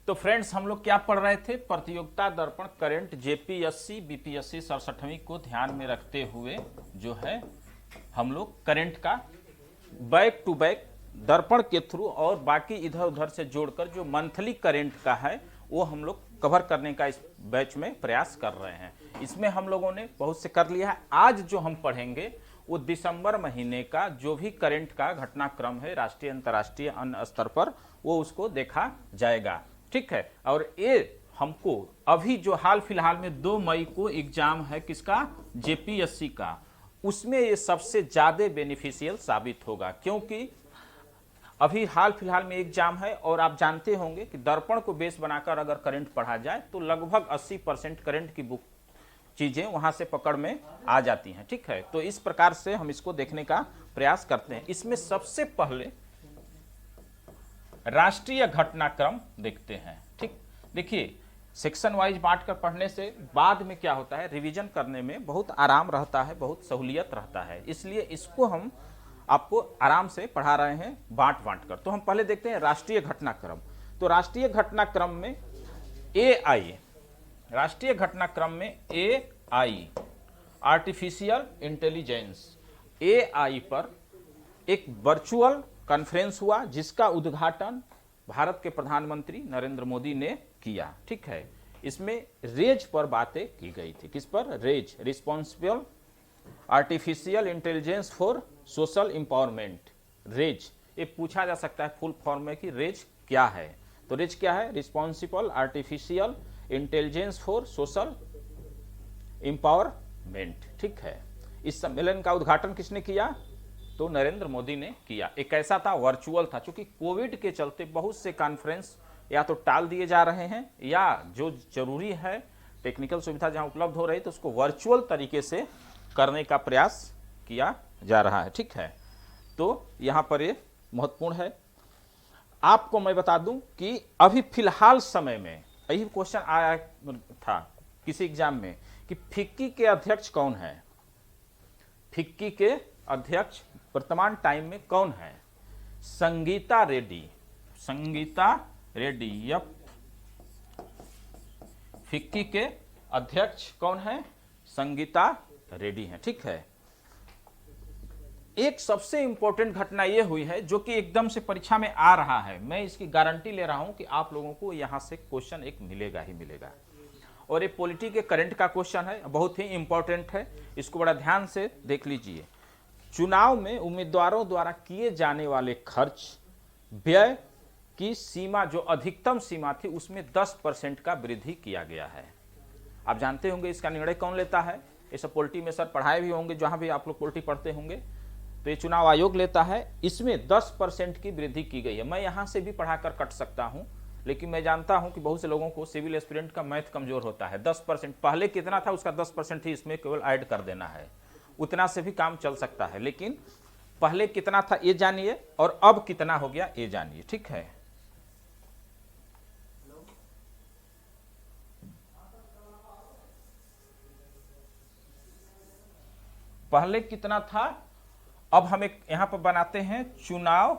तो फ्रेंड्स, हम लोग क्या पढ़ रहे थे? प्रतियोगिता दर्पण करंट जेपीएससी बीपीएससी 67वीं को ध्यान में रखते हुए जो है हम लोग करंट का बैक टू बैक दर्पण के थ्रू और बाकी इधर उधर से जोड़कर जो मंथली करंट का है वो हम लोग कवर करने का इस बैच में प्रयास कर रहे हैं। इसमें हम लोगों ने बहुत से कर लिया है। आज जो हम पढ़ेंगे वो दिसंबर महीने का जो भी करंट का घटनाक्रम है राष्ट्रीय अंतर्राष्ट्रीय अन्य स्तर पर, वो उसको देखा जाएगा। ठीक है। और ये हमको अभी जो हाल फिलहाल में 2 मई को एग्जाम है किसका? जेपीएससी का, उसमें ये सबसे ज्यादा बेनिफिशियल साबित होगा, क्योंकि अभी हाल फिलहाल में एग्जाम है और आप जानते होंगे कि दर्पण को बेस बनाकर अगर करंट पढ़ा जाए तो लगभग 80% करंट की बुक चीजें वहां से पकड़ में आ जाती हैं। ठीक है। तो इस प्रकार से हम इसको देखने का प्रयास करते हैं। इसमें सबसे पहले राष्ट्रीय घटनाक्रम देखते हैं। ठीक, देखिए सेक्शन वाइज बांट कर पढ़ने से बाद में क्या होता है, रिवीजन करने में बहुत आराम रहता है, बहुत सहूलियत रहता है। इसलिए इसको हम आपको आराम से पढ़ा रहे हैं बांट बांट कर। तो हम पहले देखते हैं राष्ट्रीय घटनाक्रम। तो राष्ट्रीय घटनाक्रम में AI, राष्ट्रीय घटनाक्रम में AI आर्टिफिशियल इंटेलिजेंस AI पर एक वर्चुअल कॉन्फ्रेंस हुआ जिसका उद्घाटन भारत के प्रधानमंत्री नरेंद्र मोदी ने किया। ठीक है। इसमें रेज पर बातें की गई थी। किस पर? Raise, responsible artificial intelligence for social empowerment. Raise, ये पूछा जा सकता है फुल फॉर्म में कि रेज क्या है। तो रेज क्या है? Responsible artificial intelligence for social empowerment. ठीक है। इस सम्मेलन का उद्घाटन किसने किया? तो नरेंद्र मोदी ने किया। एक ऐसा था, वर्चुअल था, क्योंकि कोविड के चलते बहुत से कॉन्फ्रेंस या तो टाल दिए जा रहे हैं या जो जरूरी है टेक्निकल सुविधा जहां उपलब्ध हो रही तो उसको वर्चुअल तरीके से करने का प्रयास किया जा रहा है। ठीक है। तो यहां पर ये महत्वपूर्ण है। आपको मैं बता दूं कि अभी फिलहाल समय में यही क्वेश्चन आया था किसी एग्जाम में कि फिक्की के अध्यक्ष कौन है? फिक्की के अध्यक्ष वर्तमान टाइम में कौन है? संगीता रेड्डी। संगीता रेड्डी, यप, फिक्की के अध्यक्ष कौन है? संगीता रेड्डी है। ठीक है। एक सबसे इंपॉर्टेंट घटना यह हुई है जो कि एकदम से परीक्षा में आ रहा है। मैं इसकी गारंटी ले रहा हूं कि आप लोगों को यहां से क्वेश्चन एक मिलेगा ही मिलेगा। और ये पॉलिटी के करंट का क्वेश्चन है, बहुत ही इंपॉर्टेंट है, इसको बड़ा ध्यान से देख लीजिए। चुनाव में उम्मीदवारों द्वारा किए जाने वाले खर्च व्यय की सीमा, जो अधिकतम सीमा थी, उसमें 10% का वृद्धि किया गया है। आप जानते होंगे इसका निर्णय कौन लेता है? ये सब पॉलिटी में सर पढ़ाए भी होंगे, जहां भी आप लोग पॉलिटी पढ़ते होंगे। तो ये चुनाव आयोग लेता है। इसमें 10% की वृद्धि की गई है। मैं यहां से भी पढ़ाकर कट सकता हूं, लेकिन मैं जानता हूं कि बहुत से लोगों को सिविल एस्पिरेंट का मैथ कमजोर होता है। 10% पहले कितना था उसका 10% ही इसमें केवल ऐड कर देना है, उतना से भी काम चल सकता है। लेकिन पहले कितना था ये जानिए और अब कितना हो गया ये जानिए। ठीक है। पहले कितना था, अब हम एक यहां पर बनाते हैं चुनाव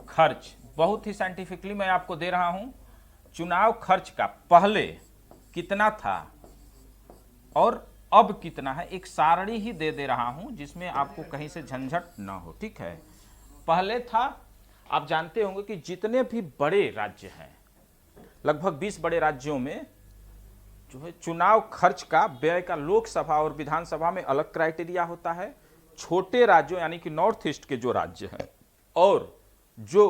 खर्च। बहुत ही साइंटिफिकली मैं आपको दे रहा हूं। चुनाव खर्च का पहले कितना था और अब कितना है, एक सारणी ही दे रहा हूं जिसमें आपको कहीं से झंझट ना हो। ठीक है। पहले था, आप जानते होंगे कि जितने भी बड़े राज्य हैं, लगभग 20 बड़े राज्यों में जो है चुनाव खर्च का व्यय का लोकसभा और विधानसभा में अलग क्राइटेरिया होता है। छोटे राज्यों यानी कि नॉर्थ ईस्ट के जो राज्य हैं और जो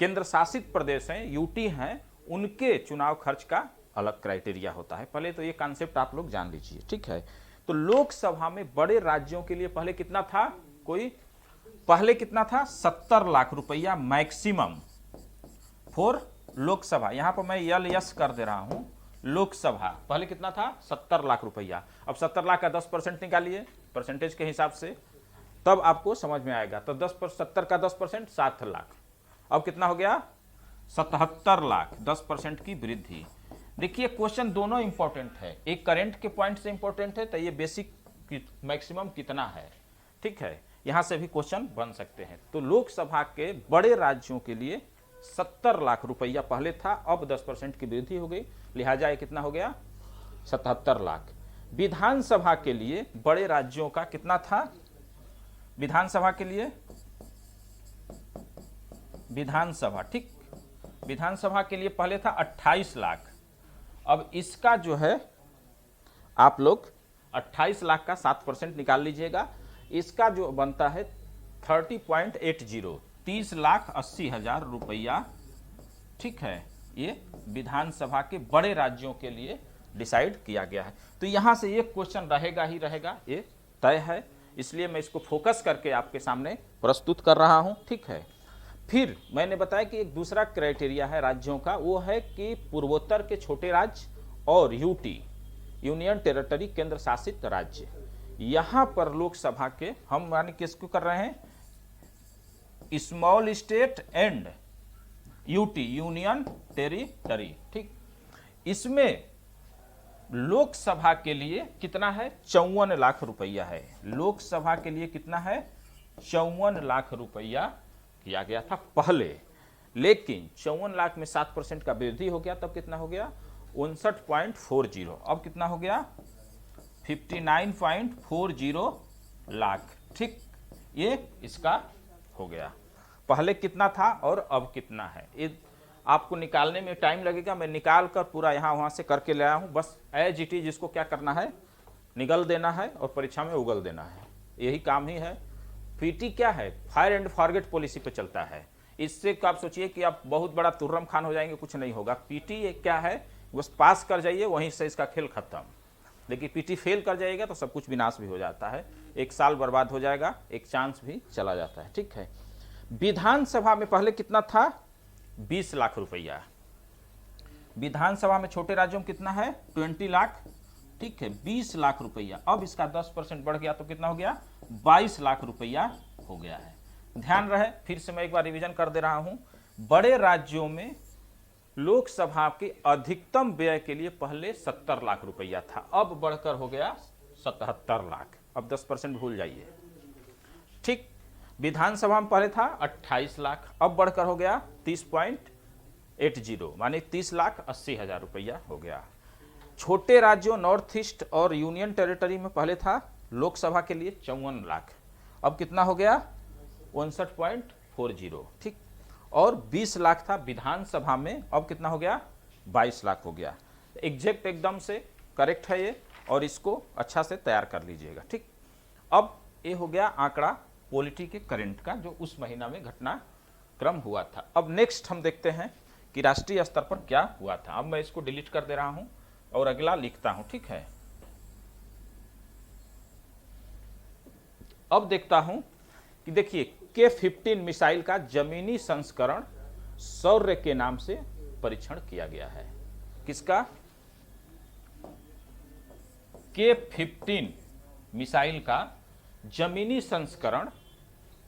केंद्र शासित प्रदेश हैं, यूटी हैं, उनके चुनाव खर्च का अलग क्राइटेरिया होता है। पहले तो ये कॉन्सेप्ट आप लोग जान लीजिए। ठीक है। तो लोकसभा में बड़े राज्यों के लिए पहले कितना था? पहले कितना था? 70 लाख रुपया मैक्सिमम फॉर लोकसभा। यहां पर मैं यस कर दे रहा हूं। लोकसभा पहले कितना था? 70 लाख रुपया। अब 70 लाख का 10% निकालिए परसेंटेज के हिसाब से, तब आपको समझ में आएगा। तो 70 का 10% 7 लाख। अब कितना हो गया? 77 लाख। 10% की वृद्धि। देखिए क्वेश्चन दोनों इंपॉर्टेंट है, एक करंट के पॉइंट से इंपॉर्टेंट है, तो ये बेसिक मैक्सिमम कितना है। ठीक है। यहां से भी क्वेश्चन बन सकते हैं। तो लोकसभा के बड़े राज्यों के लिए 70 लाख रुपया पहले था, अब 10% की वृद्धि हो गई, लिहाजा ये कितना हो गया 77 लाख। विधानसभा के लिए बड़े राज्यों का कितना था, विधानसभा के लिए, विधानसभा, ठीक, विधानसभा के लिए पहले था 28 लाख, अब इसका जो है आप लोग 28 लाख का 7% निकाल लीजिएगा, इसका जो बनता है 30.80, 30,80,000 रुपया, ठीक है, ये विधानसभा के बड़े राज्यों के लिए डिसाइड किया गया है। तो यहां से एक क्वेश्चन रहेगा ही रहेगा, ये तय है, इसलिए मैं इसको फोकस करके आपके सामने प्रस्तुत कर रहा हूं, ठीक है। फिर मैंने बताया कि एक दूसरा क्राइटेरिया है राज्यों का, वो है कि पूर्वोत्तर के छोटे राज्य और यूटी, यूनियन टेरिटरी, केंद्र शासित राज्य, यहां पर लोकसभा के हम माने किसको कर रहे हैं, small state and UT, union territory, ठीक। इसमें लोकसभा के लिए कितना है 54 लाख रुपया है, लोकसभा के लिए कितना है 54 लाख रुपया किया गया था पहले, लेकिन 54 लाख में 7% का वृद्धि हो गया, तब कितना हो गया 59.40, अब कितना हो गया 59.40 लाख, ठीक, ये इसका हो गया। पहले कितना था और अब कितना है, ये आपको निकालने में टाइम लगेगा, मैं निकाल कर पूरा यहाँ वहाँ से करके ले आया हूँ, बस एज इट इज इसको क्या करना है, निगल देना है और परीक्षा में उगल देना है, यही काम ही है। पीटी क्या है, फायर एंड फॉरगेट पॉलिसी पे चलता है, इससे आप सोचिए कि आप बहुत बड़ा तुर्रम खान हो जाएंगे, कुछ नहीं होगा। पीटी क्या है, बस पास कर जाइए, वहीं से इसका खेल खत्म। लेकिन पीटी फेल कर जाएगा तो सब कुछ विनाश भी हो जाता है, एक साल बर्बाद हो जाएगा, एक चांस भी चला जाता है, ठीक है। विधानसभा में पहले कितना था 20 लाख रुपया, विधानसभा में छोटे राज्यों में कितना है 20 लाख, ठीक है, 20 लाख रुपया, अब इसका 10% बढ़ गया तो कितना हो गया 22 लाख रुपया हो गया है। ध्यान रहे, फिर से मैं एक बार रिवीजन कर दे रहा हूं, बड़े राज्यों में लोकसभा के अधिकतम व्यय के लिए पहले 70 लाख रुपया था, अब बढ़कर हो गया 77 लाख, अब 10% भूल जाइए, ठीक। विधानसभा में पहले था 28 लाख, अब बढ़कर हो गया 30.80, माने 30,80,000 रुपया हो गया। छोटे राज्यों नॉर्थ ईस्ट और यूनियन टेरिटरी में पहले था लोकसभा के लिए 54 लाख, अब कितना हो गया 59.40, ठीक, और 20 लाख था विधानसभा में, अब कितना हो गया 22 लाख हो गया। एग्जैक्ट एकदम से करेक्ट है ये, और इसको अच्छा से तैयार कर लीजिएगा, ठीक। अब ये हो गया आंकड़ा पॉलिटी के करंट का, जो उस महीना में घटनाक्रम हुआ था। अब नेक्स्ट हम देखते हैं कि राष्ट्रीय स्तर पर क्या हुआ था। अब मैं इसको डिलीट कर दे रहा हूं और अगला लिखता हूं, ठीक है। अब देखता हूं कि देखिए K-15 मिसाइल का जमीनी संस्करण शौर्य के नाम से परीक्षण किया गया है। किसका, K-15 मिसाइल का जमीनी संस्करण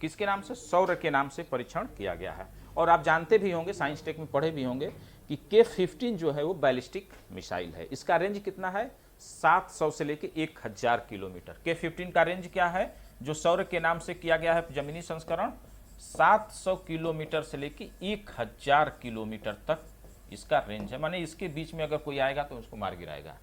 किसके नाम से, शौर्य के नाम से परीक्षण किया गया है। और आप जानते भी होंगे, साइंस टेक में पढ़े भी होंगे कि K-15 जो है वो बैलिस्टिक मिसाइल है, इसका रेंज कितना है 700 से लेके 1000 किलोमीटर। K-15 का रेंज क्या है, जो शौर्य के नाम से किया गया है जमीनी संस्करण, 700 किलोमीटर से लेके 1000 किलोमीटर तक इसका रेंज है, माने इसके बीच में अगर कोई आएगा तो उसको मार गिराएगा,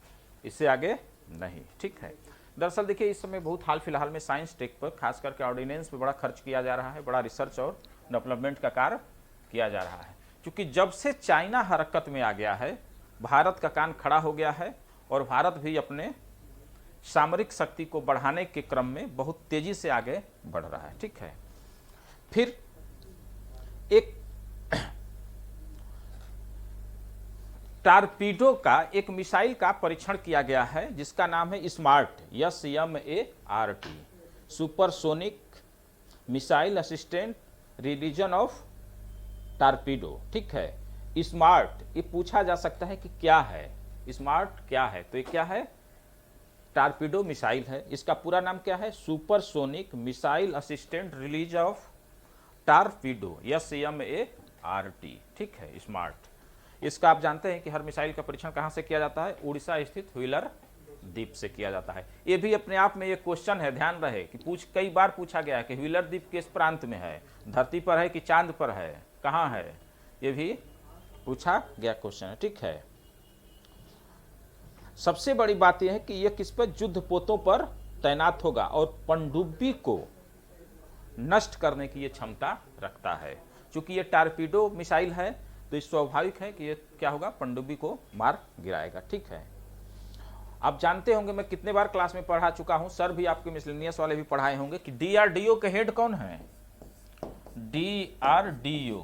इससे आगे नहीं, ठीक है। दरअसल देखिए इस समय बहुत हाल फिलहाल में साइंस टेक पर, खास करके ऑर्डिनेंस पे बड़ा खर्च किया जा रहा है, बड़ा रिसर्च और डेवलपमेंट का कार्य किया जा रहा है। क्योंकि जब से चाइना हरकत में आ गया है, भारत का कान खड़ा हो गया है और भारत भी अपने सामरिक शक्ति को बढ़ाने के क्रम में बहुत तेजी से आगे बढ़ रहा है, ठीक है। फिर एक टारपीडो का एक मिसाइल का परीक्षण किया गया है जिसका नाम है smart, SMART, supersonic missile assistant religion of torpedo, ठीक है। स्मार्ट, ये पूछा जा सकता है कि क्या है स्मार्ट, क्या है, तो ये क्या है टारपीडो मिसाइल है। इसका पूरा नाम क्या है, supersonic missile assistant release of torpedo, SMART, ठीक है, स्मार्ट। इसका आप जानते हैं कि हर मिसाइल का परीक्षण कहां से किया जाता है, उड़ीसा स्थित व्हीलर द्वीप से किया जाता है। ये भी अपने आप में एक क्वेश्चन है, ध्यान रहे कि कई बार पूछा गया है कि व्हीलर द्वीप किस प्रांत में है, धरती पर है कि चांद पर है, कहाँ है, ये भी पूछा गया क्वेश्चन है, ठीक है। सबसे बड़ी बात यह है कि यह किस पर, युद्ध पोतों पर तैनात होगा और पनडुब्बी को नष्ट करने की यह क्षमता रखता है। चूंकि यह टारपीडो मिसाइल है तो ये स्वाभाविक है कि यह क्या होगा, पनडुब्बी को मार गिराएगा, ठीक है। आप जानते होंगे, मैं कितने बार क्लास में पढ़ा चुका हूं, सर भी आपके मिसलेनियस वाले भी पढ़ाए होंगे कि डीआरडीओ के हेड कौन है। डीआरडीओ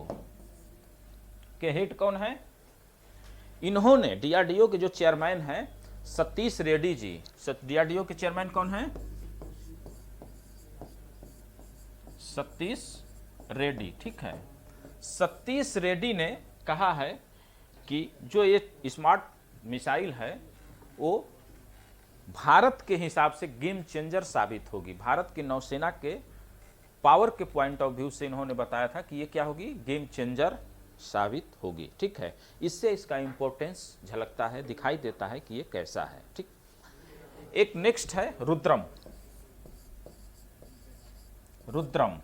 के हेड कौन है? इन्होंने, डीआरडीओ के जो चेयरमैन हैं सतीश रेड्डी जी, डीआरडीओ के चेयरमैन कौन है? सतीश रेड्डी, ठीक है। सतीश रेड्डी ने कहा है कि जो ये स्मार्ट मिसाइल है वो भारत के हिसाब से गेम चेंजर साबित होगी। भारत की नौसेना के पावर के पॉइंट ऑफ व्यू से इन्होंने बताया था कि ये क्या होगी, गेम चेंजर साबित होगी, ठीक है। इससे इसका इंपॉर्टेंस झलकता है, दिखाई देता है कि ये कैसा है, ठीक। एक नेक्स्ट है रुद्रम। रुद्रम,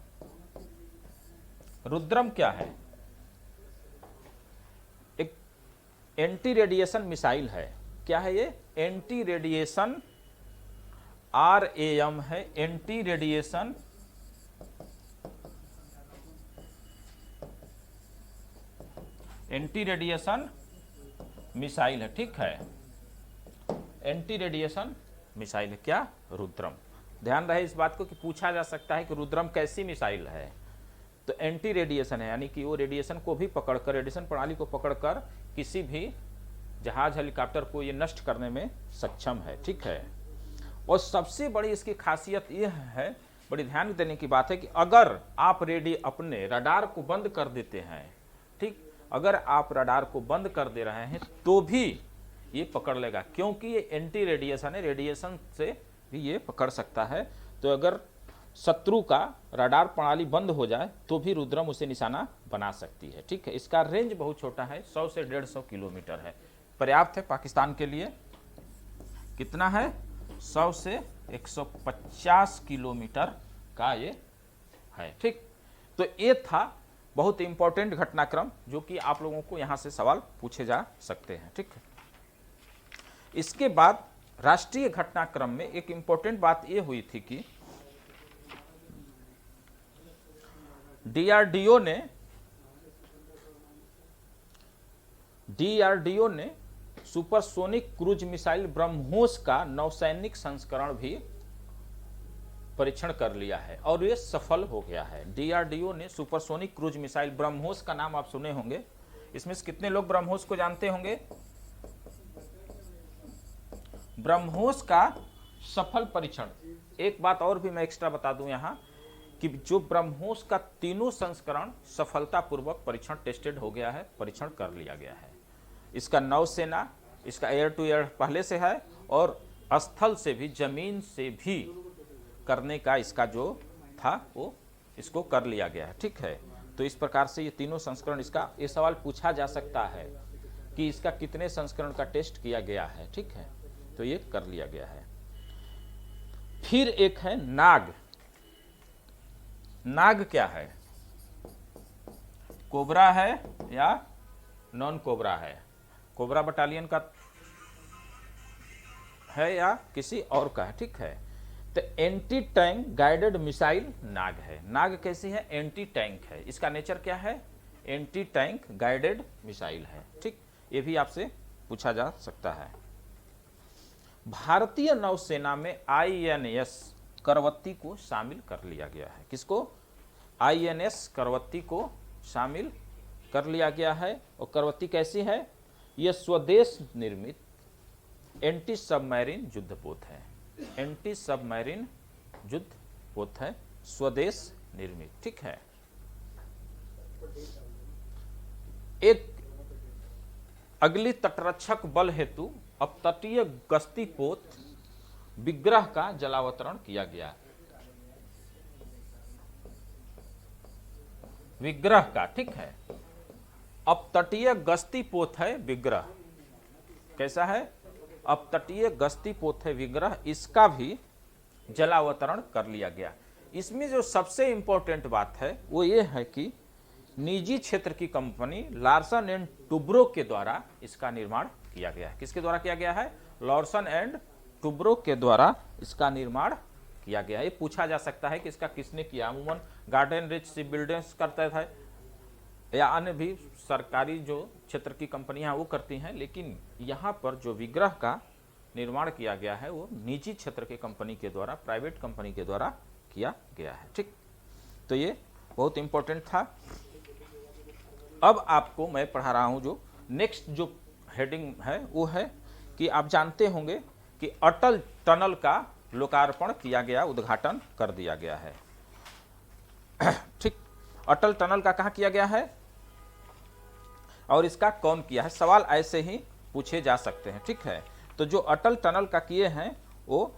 रुद्रम क्या है? एक एंटी रेडिएशन मिसाइल है। क्या है ये? एंटी रेडिएशन, RAM है, एंटी रेडिएशन मिसाइल है, ठीक है। एंटी रेडिएशन मिसाइल है क्या? रुद्रम। ध्यान रहे इस बात को कि पूछा जा सकता है कि रुद्रम कैसी मिसाइल है। तो एंटी रेडिएशन है, यानी कि वो रेडिएशन को भी पकड़कर, रेडिएशन प्रणाली को पकड़कर किसी भी जहाज हेलीकॉप्टर को ये नष्ट करने में सक्षम है, ठीक है। और सबसे बड़ी इसकी खासियत यह है, बड़ी ध्यान देने की बात है कि अगर आप अपने रडार को बंद कर देते हैं, ठीक, अगर आप रडार को बंद कर दे रहे हैं तो भी ये पकड़ लेगा, क्योंकि ये एंटी रेडिएशन है, रेडिएशन से भी ये पकड़ सकता है। तो अगर शत्रु का रडार प्रणाली बंद हो जाए तो भी रुद्रम उसे निशाना बना सकती है, ठीक है। इसका रेंज बहुत छोटा है, 100 से 150 किलोमीटर है, पर्याप्त है पाकिस्तान के लिए। कितना है? 100 से 150 किलोमीटर का ये है, ठीक। तो ये था बहुत इंपॉर्टेंट घटनाक्रम जो कि आप लोगों को यहां से सवाल पूछे जा सकते हैं, ठीक है। इसके बाद राष्ट्रीय घटनाक्रम में एक इंपॉर्टेंट बात यह हुई थी कि डीआरडीओ ने सुपरसोनिक क्रूज मिसाइल ब्रह्मोस का नौसैनिक संस्करण भी परीक्षण कर लिया है और ये सफल हो गया है। डीआरडीओ ने सुपरसोनिक क्रूज मिसाइल ब्रह्मोस का नाम आप सुने होंगे। इसमें से कितने लोग ब्रह्मोस को जानते होंगे? ब्रह्मोस का सफल परीक्षण, एक बात और भी मैं एक्स्ट्रा बता दूं यहां कि जो ब्रह्मोस का तीनों संस्करण सफलतापूर्वक परीक्षण टेस्टेड हो गया है, परीक्षण कर लिया गया है। इसका नौसेना, इसका एयर टू एयर पहले से है और स्थल से भी, जमीन से भी करने का इसका जो था वो इसको कर लिया गया है, ठीक है। तो इस प्रकार से ये तीनों संस्करण, इसका ये सवाल पूछा जा सकता है कि इसका कितने संस्करण का टेस्ट किया गया है, ठीक है। तो ये कर लिया गया है। फिर एक है नाग। नाग क्या है? कोबरा है या नॉन कोबरा है? कोबरा बटालियन का है या किसी और का है, ठीक है। तो एंटी टैंक गाइडेड मिसाइल नाग है। नाग कैसी है? एंटी टैंक है। इसका नेचर क्या है? एंटी टैंक गाइडेड मिसाइल है, ठीक। ये भी आपसे पूछा जा सकता है। भारतीय नौसेना में INS करवत्ती को शामिल कर लिया गया है। किसको? INS करवत्ती को शामिल कर लिया गया है। और करवत्ती कैसी है? यह स्वदेश निर्मित एंटी सबमरीन युद्धपोत है। एंटी सबमरीन युद्धपोत है, स्वदेश निर्मित, ठीक है। एक अगली तटरक्षक बल हेतु अब तटीय गश्ती पोत विग्रह का जलावतरण किया गया। विग्रह का, ठीक है। अब तटीय गश्ती पोत है विग्रह। कैसा है? अब तटीय गश्ती पोत है विग्रह, इसका भी जलावतरण कर लिया गया। इसमें जो सबसे इंपॉर्टेंट बात है वो ये है कि निजी क्षेत्र की कंपनी लार्सन एंड टुब्रो के द्वारा इसका निर्माण किया गया है। किसके द्वारा किया गया है? लार्सन एंड टुब्रो के द्वारा इसका निर्माण किया गया है। ये पूछा जा सकता है कि इसका किसने किया। अमूमन गार्डन रिच शिप बिल्डर्स करता था या अन्य भी सरकारी जो क्षेत्र की कंपनियां वो करती हैं, लेकिन यहाँ पर जो विग्रह का निर्माण किया गया है वो निजी क्षेत्र के कंपनी के द्वारा, प्राइवेट कंपनी के द्वारा किया गया है। ठीक, तो ये बहुत इंपॉर्टेंट था। अब आपको मैं पढ़ा रहा हूं जो नेक्स्ट जो हेडिंग है वो है कि आप जानते होंगे कि अटल टनल का लोकार्पण किया गया, उद्घाटन कर दिया गया है। ठीक, अटल टनल का कहाँ किया गया है और इसका कौन किया है, सवाल ऐसे ही पूछे जा सकते हैं। ठीक है, तो जो अटल टनल का किए हैं वो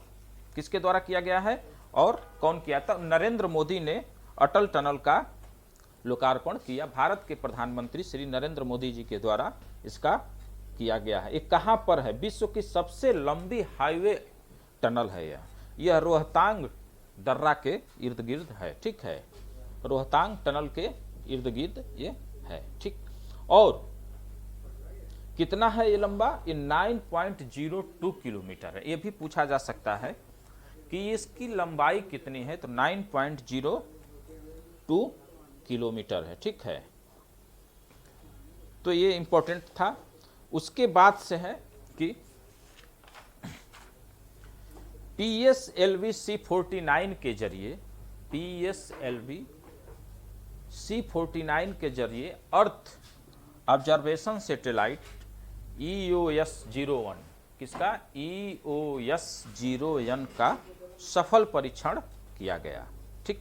किसके द्वारा किया गया है और कौन किया था? नरेंद्र मोदी ने अटल टनल का लोकार्पण किया। भारत के प्रधानमंत्री श्री नरेंद्र मोदी जी के द्वारा इसका किया गया है। ये कहाँ पर है? विश्व की सबसे लंबी हाईवे टनल है यह रोहतांग दर्रा के इर्द गिर्द है। ठीक है, रोहतांग टनल के इर्द गिर्द ये है। ठीक, और कितना है ये लंबा? ये 9.02 किलोमीटर है। ये भी पूछा जा सकता है कि इसकी लंबाई कितनी है, तो 9.02 किलोमीटर है। ठीक है, तो ये इंपॉर्टेंट था। उसके बाद से है कि PSLV C49 के जरिए, PSLV C49 के जरिए अर्थ ऑब्जर्वेशन सैटेलाइट EOS-01, किसका? EOS-01 का सफल परीक्षण किया गया। ठीक,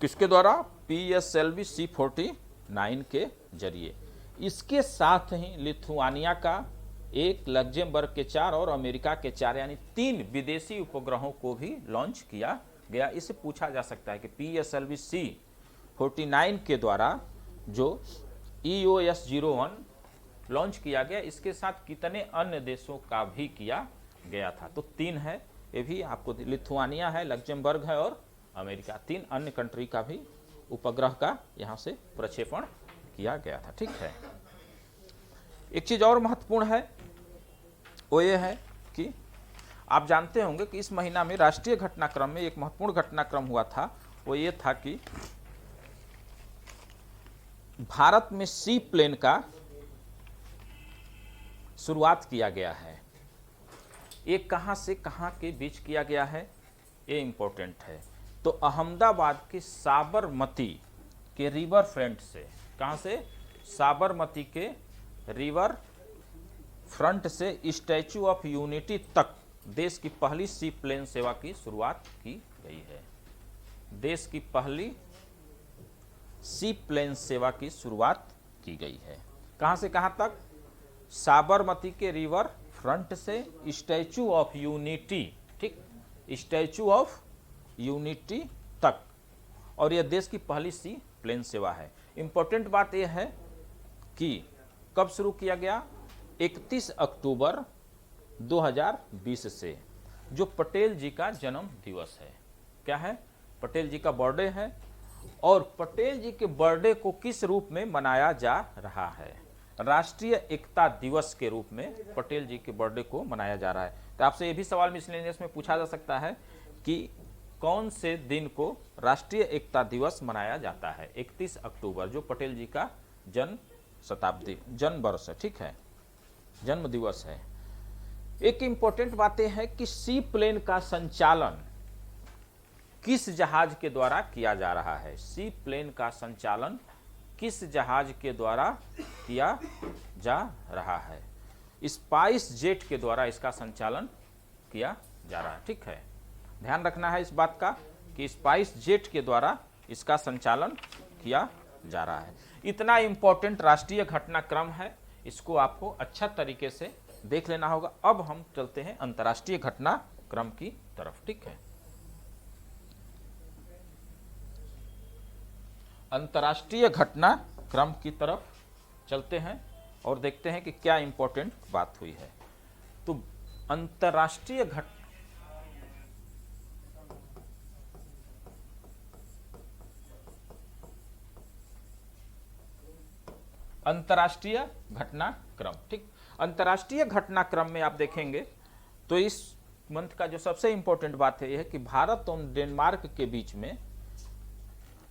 किसके द्वारा? PSLV C49 के जरिए। इसके साथ ही लिथुआनिया का 1, लग्जमबर्ग के 4 और अमेरिका के 4, यानी 3 विदेशी उपग्रहों को भी लॉन्च किया गया। इसे पूछा जा सकता है कि PSLV C49 के द्वारा जो EOS-01 लॉन्च किया गया, इसके साथ कितने अन्य देशों का भी किया गया था? तो 3 है। ये भी आपको, लिथुआनिया है, लग्जमबर्ग है और अमेरिका, 3 अन्य कंट्री का भी उपग्रह का यहाँ से प्रक्षेपण किया गया था। ठीक है, एक चीज और महत्वपूर्ण है वो ये है कि आप जानते होंगे कि इस महीना में राष्ट्रीय घटनाक्रम में एक महत्वपूर्ण घटनाक्रम हुआ था। वो ये था कि भारत में सी प्लेन का शुरुआत किया गया है। ये कहां से कहां के बीच किया गया है, ये इंपॉर्टेंट है। तो अहमदाबाद के साबरमती के रिवर फ्रंट से, कहां से? साबरमती के रिवर फ्रंट से स्टैचू ऑफ यूनिटी तक देश की पहली सी प्लेन सेवा की शुरुआत की गई है। देश की पहली सी प्लेन सेवा की शुरुआत की गई है। कहां से कहां तक? साबरमती के रिवर फ्रंट से स्टैचू ऑफ यूनिटी, ठीक, स्टैचू ऑफ यूनिटी तक, और यह देश की पहली सी प्लेन सेवा है। इंपॉर्टेंट बात यह है कि कब शुरू किया गया? 31 अक्टूबर 2020 से, जो पटेल जी का जन्म दिवस है। क्या है? पटेल जी का बर्थडे है। और पटेल जी के बर्थडे को किस रूप में मनाया जा रहा है? राष्ट्रीय एकता दिवस के रूप में पटेल जी के बर्थडे को मनाया जा रहा है। तो आपसे यह भी सवाल मिसलेनियस में पूछा जा सकता है कि कौन से दिन को राष्ट्रीय एकता दिवस मनाया जाता है? 31 अक्टूबर, जो पटेल जी का जन्म वर्ष है। ठीक है, जन्म दिवस है। एक इंपॉर्टेंट बात यह है कि सी प्लेन का संचालन किस जहाज के द्वारा किया जा रहा है? सी प्लेन का संचालन किस जहाज के द्वारा किया जा रहा है? स्पाइस जेट के द्वारा इसका संचालन किया जा रहा है। ठीक है, ध्यान रखना है इस बात का कि स्पाइस जेट के द्वारा इसका संचालन किया जा रहा है। इतना इंपॉर्टेंट राष्ट्रीय घटनाक्रम है, इसको आपको अच्छा तरीके से देख लेना होगा। अब हम चलते हैं अंतर्राष्ट्रीय घटनाक्रम की तरफ। ठीक है, अंतर्राष्ट्रीय घटनाक्रम की तरफ चलते हैं और देखते हैं कि क्या इंपॉर्टेंट बात हुई है। तो अंतर्राष्ट्रीय अंतर्राष्ट्रीय घटनाक्रम। ठीक, अंतर्राष्ट्रीय घटनाक्रम में आप देखेंगे तो इस मंथ का जो सबसे इंपॉर्टेंट बात है यह है कि भारत और डेनमार्क के बीच में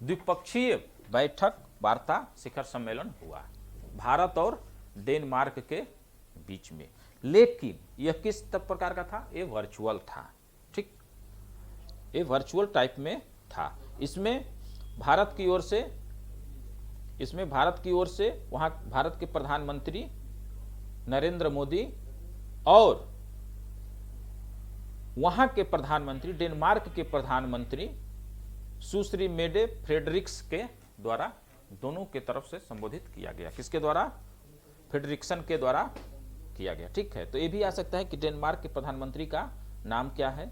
द्विपक्षीय बैठक, वार्ता, शिखर सम्मेलन हुआ भारत और डेनमार्क के बीच में। लेकिन यह किस प्रकार का था? ये वर्चुअल था। ठीक, ये वर्चुअल टाइप में था। इसमें भारत की ओर से वहां भारत के प्रधानमंत्री नरेंद्र मोदी और वहां के प्रधानमंत्री, डेनमार्क के प्रधानमंत्री सुश्री मेडे फ्रेडरिक्स के द्वारा दोनों के तरफ से संबोधित किया गया। किसके द्वारा? फ्रेडरिक्सन के द्वारा किया गया। ठीक है, तो ये भी आ सकता है कि डेनमार्क के प्रधानमंत्री का नाम क्या है?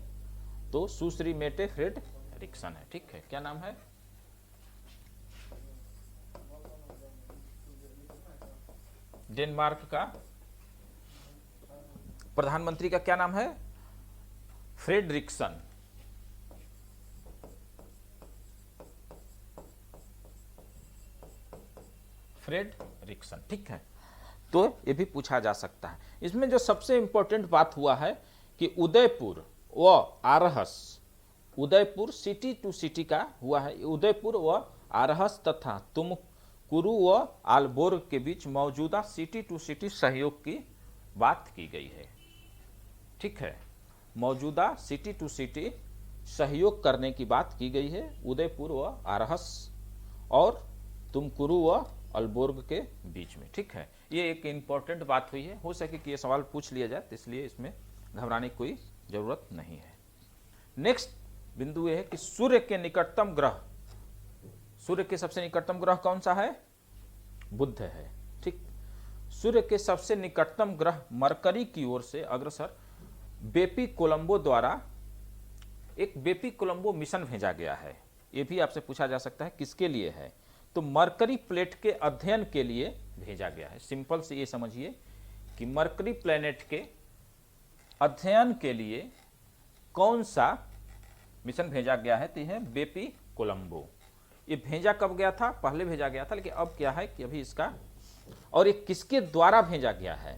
तो सुश्री मेटे फ्रेडरिक्सन है। ठीक है, क्या नाम है? डेनमार्क का प्रधानमंत्री का क्या नाम है? फ्रेडरिक्सन। फ्रेडरिक्सन। ठीक है, तो ये भी पूछा जा सकता है। इसमें जो सबसे इंपॉर्टेंट बात हुआ है कि उदयपुर व Aarhus, Udaipur city to city का हुआ है। उदयपुर व आरहस तथा तुमकुरु व आलबोर्ग के बीच मौजूदा सिटी टू सिटी सहयोग की बात की गई है। ठीक है, मौजूदा सिटी टू सिटी सहयोग करने की बात की गई है उदयपुर व आरहस और तुमकुरु व अल्बोर्ग के बीच में। ठीक है, ये एक इंपॉर्टेंट बात हुई है। हो सके कि ये सवाल पूछ लिया जाए, तो इसलिए इसमें घबराने की कोई जरूरत नहीं है। नेक्स्ट बिंदु ये है कि सूर्य के निकटतम ग्रह, सूर्य के सबसे निकटतम ग्रह कौन सा है? बुध है। ठीक, सूर्य के सबसे निकटतम ग्रह मरकरी की ओर से अग्रसर बेपी कोलंबो द्वारा एक बेपी कोलंबो मिशन भेजा गया है। यह भी आपसे पूछा जा सकता है किसके लिए है? तो मरकरी प्लेट के अध्ययन के लिए भेजा गया है। सिंपल से ये समझिए कि मरकरी प्लेनेट के अध्ययन के लिए कौन सा मिशन भेजा गया है? तो यह बेपी कोलंबो। ये भेजा कब गया था? पहले भेजा गया था, लेकिन अब क्या है कि अभी इसका, और ये किसके द्वारा भेजा गया है?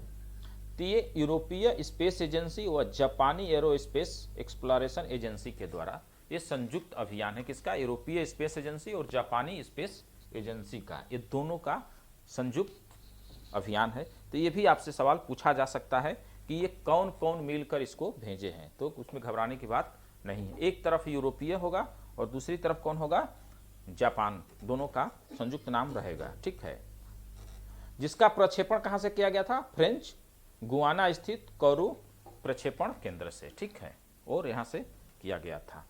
तो ये यूरोपीय स्पेस एजेंसी और जापानी एरोस्पेस एक्सप्लोरेशन एजेंसी के द्वारा ये संयुक्त अभियान है। किसका? यूरोपीय स्पेस एजेंसी और जापानी स्पेस एजेंसी का, ये दोनों का संयुक्त अभियान है। तो ये भी आपसे सवाल पूछा जा सकता है कि ये कौन कौन मिलकर इसको भेजे हैं, तो उसमें घबराने की बात नहीं है। एक तरफ यूरोपीय होगा और दूसरी तरफ कौन होगा? जापान। दोनों का संयुक्त नाम रहेगा। ठीक है, जिसका प्रक्षेपण कहां से किया गया था? फ्रेंच गुआना स्थित कोरू प्रक्षेपण केंद्र से। ठीक है, और यहां से किया गया था।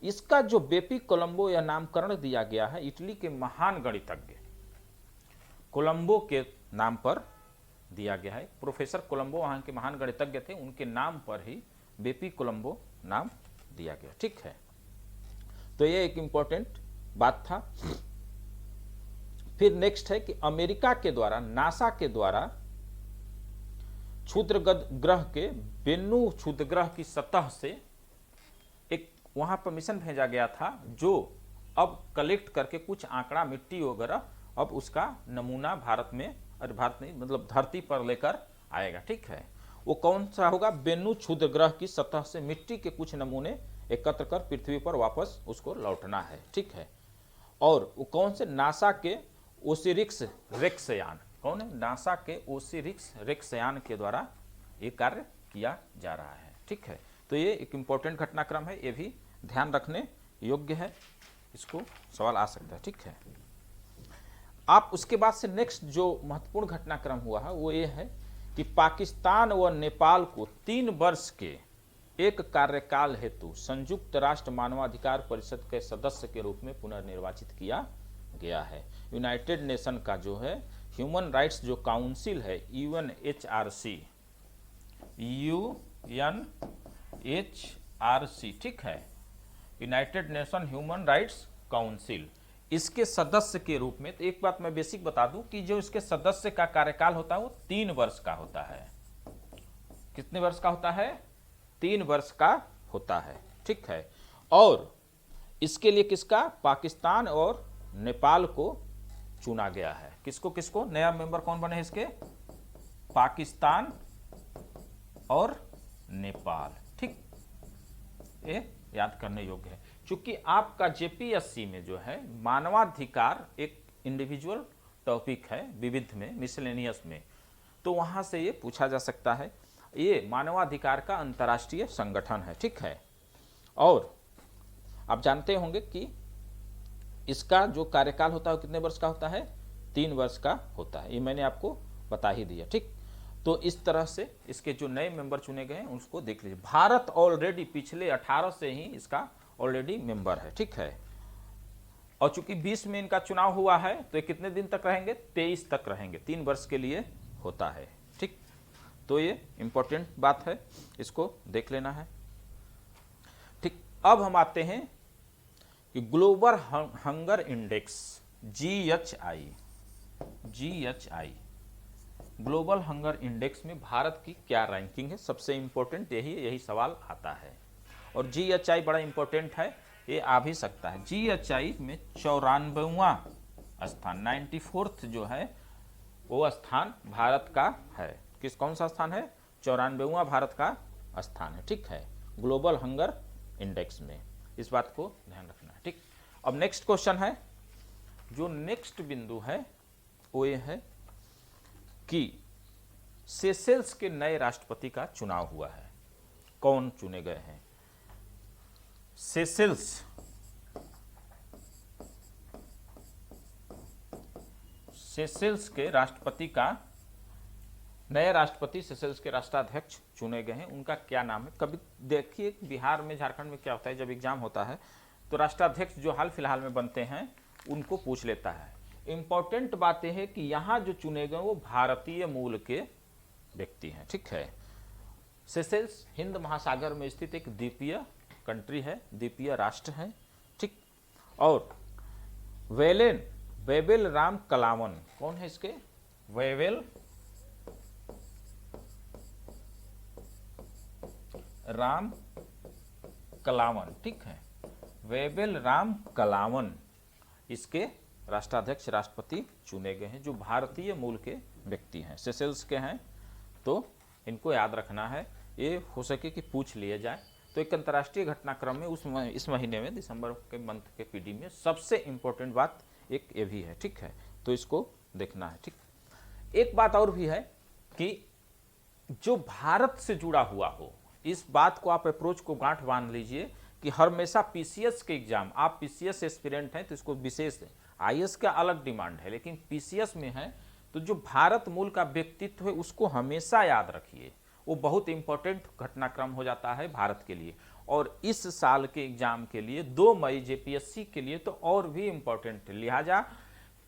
इसका जो बेपी कोलंबो या नामकरण दिया गया है इटली के महान गणितज्ञ कोलंबो के नाम पर दिया गया है। प्रोफेसर कोलंबो वहां के महान गणितज्ञ थे, उनके नाम पर ही बेपी कोलंबो नाम दिया गया। ठीक है, तो ये एक इंपॉर्टेंट बात था। फिर नेक्स्ट है कि अमेरिका के द्वारा, नासा के द्वारा क्षुद्र ग्रह के बेन्नू क्षुद्र ग्रह की सतह से एक वहां पर मिशन भेजा गया था, जो अब कलेक्ट करके कुछ आंकड़ा, मिट्टी वगैरह, अब उसका नमूना भारत में, अरे भारत नहीं मतलब धरती पर लेकर आएगा। ठीक है, वो कौन सा होगा? बेन्नू क्षुद्र ग्रह की सतह से मिट्टी के कुछ नमूने एकत्र कर पृथ्वी पर वापस उसको लौटना है। ठीक है, और वो कौन से? नासा के ओसिरिक्स रेक्स यान। कौन है? नासा के ओसिरिक्स रेक्स यान के द्वारा ये कार्य किया जा रहा है। ठीक है, तो ये एक इंपॉर्टेंट घटनाक्रम है, ये भी ध्यान रखने योग्य है, इसको सवाल आ सकता है। ठीक है, आप उसके बाद से नेक्स्ट जो महत्वपूर्ण घटनाक्रम हुआ है वो ये है कि पाकिस्तान व नेपाल को 3 वर्ष के एक कार्यकाल हेतु संयुक्त राष्ट्र मानवाधिकार परिषद के सदस्य के रूप में पुनर्निर्वाचित किया गया है। यूनाइटेड नेशन का जो है ह्यूमन राइट्स जो काउंसिल है, UNHRC, ठीक है, United nation human rights council, इसके सदस्य के रूप में। तो एक बात मैं बेसिक बता दूं कि जो इसके सदस्य का कार्यकाल होता है वो 3 वर्ष का होता है। कितने वर्ष का होता है? 3 वर्ष का होता है। ठीक है, और इसके लिए किसका? पाकिस्तान और नेपाल को चुना गया है। किसको किसको? नया मेंबर कौन बने हैं इसके? पाकिस्तान और नेपाल। ठीक, ये याद करने योग्य है। क्योंकि आपका जेपीएससी में जो है मानवाधिकार एक इंडिविजुअल टॉपिक है, विविध में, मिसलेनियस में, तो वहां से ये पूछा जा सकता है। ये मानवाधिकार का अंतर्राष्ट्रीय संगठन है। ठीक है, और आप जानते होंगे कि इसका जो कार्यकाल होता है कितने वर्ष का होता है? 3 वर्ष का होता है। ये मैंने आपको बता ही दिया। ठीक, तो इस तरह से इसके जो नए मेंबर चुने गए हैं उसको देख लीजिए। भारत ऑलरेडी पिछले 18 से ही इसका ऑलरेडी मेंबर है। ठीक है, और चूंकि 20 में इनका चुनाव हुआ है तो ये कितने दिन तक रहेंगे? 23 तक रहेंगे, 3 वर्ष के लिए होता है। ठीक, तो ये इंपॉर्टेंट बात है, इसको देख लेना है। ठीक, अब हम आते हैं कि global hunger index GHI, global hunger index में भारत की क्या रैंकिंग है? सबसे इंपॉर्टेंट यही सवाल आता है। और GHI बड़ा इंपॉर्टेंट है, ये आ भी सकता है। GHI में 94वां स्थान, 94th जो है वो स्थान भारत का है। कौन सा स्थान है? 94वां भारत का स्थान है। ठीक है, ग्लोबल हंगर इंडेक्स में, इस बात को ध्यान रखना है। ठीक, अब नेक्स्ट क्वेश्चन है, जो नेक्स्ट बिंदु है वो ये है कि सेशेल्स के नए राष्ट्रपति का चुनाव हुआ है। कौन चुने गए हैं? सेशेल्स के राष्ट्रपति का, नए राष्ट्रपति सेशेल्स के राष्ट्राध्यक्ष चुने गए हैं। उनका क्या नाम है? कभी देखिए बिहार में, झारखंड में क्या होता है, जब एग्जाम होता है तो राष्ट्राध्यक्ष जो हाल फिलहाल में बनते हैं उनको पूछ लेता है। इंपॉर्टेंट बात यह है कि यहाँ जो चुने गए वो भारतीय मूल के व्यक्ति हैं। ठीक है, सेशेल्स हिंद महासागर में स्थित एक द्वीपीय कंट्री है, द्वीपीय राष्ट्र है। ठीक, और वेवेल राम कलावन, कौन है इसके? वेवेल राम कलावन। ठीक है, वेवेल राम कलावन इसके राष्ट्राध्यक्ष, राष्ट्रपति चुने गए हैं, जो भारतीय मूल के व्यक्ति हैं, सेशेल्स के हैं। तो इनको याद रखना है, ये हो सके कि पूछ लिया जाए। तो एक अंतर्राष्ट्रीय घटनाक्रम में इस महीने में, दिसंबर के मंथ के पीडी में सबसे इंपॉर्टेंट बात एक ये भी है। ठीक है, तो इसको देखना है। ठीक, एक बात और भी है कि जो भारत से जुड़ा हुआ हो, इस बात को आप अप्रोच को गांठ बांध लीजिए कि हमेशा पीसीएस के एग्जाम, आप पीसीएस एस्पिरेंट हैं तो इसको विशेष है, आईएएस का अलग डिमांड है, लेकिन पीसीएस में है तो जो भारत मूल का व्यक्तित्व है उसको हमेशा याद रखिए। वो बहुत इंपॉर्टेंट घटनाक्रम हो जाता है भारत के लिए। और इस साल के एग्जाम के लिए 2 मई जेपीएससी के लिए तो और भी इंपॉर्टेंट है। लिहाजा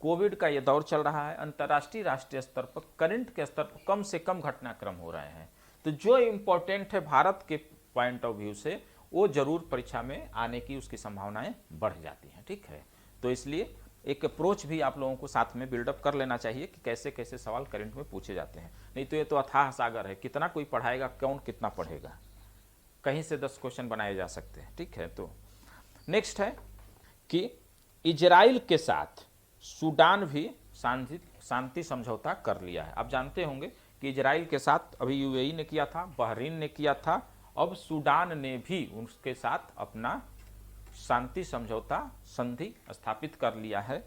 कोविड का ये दौर चल रहा है, अंतर्राष्ट्रीय राष्ट्रीय स्तर पर करंट के स्तर पर कम से कम घटनाक्रम हो रहे हैं, तो जो इंपॉर्टेंट है भारत के पॉइंट ऑफ व्यू से वो जरूर परीक्षा में आने की उसकी संभावनाएं बढ़ जाती हैं। ठीक है, तो इसलिए एक अप्रोच भी आप लोगों को साथ में बिल्डअप कर लेना चाहिए कि कैसे कैसे सवाल करंट में पूछे जाते हैं। नहीं तो ये तो अथाह सागर है, कितना कोई पढ़ाएगा, कौन कितना पढ़ेगा, कहीं से 10 क्वेश्चन बनाए जा सकते हैं। ठीक है, तो नेक्स्ट है कि इजराइल के साथ सूडान भी शांति समझौता कर लिया है। आप जानते होंगे कि इजराइल के साथ अभी यूएई ने किया था, बहरीन ने किया था, अब सूडान ने भी उसके साथ अपना शांति समझौता संधि स्थापित कर लिया है।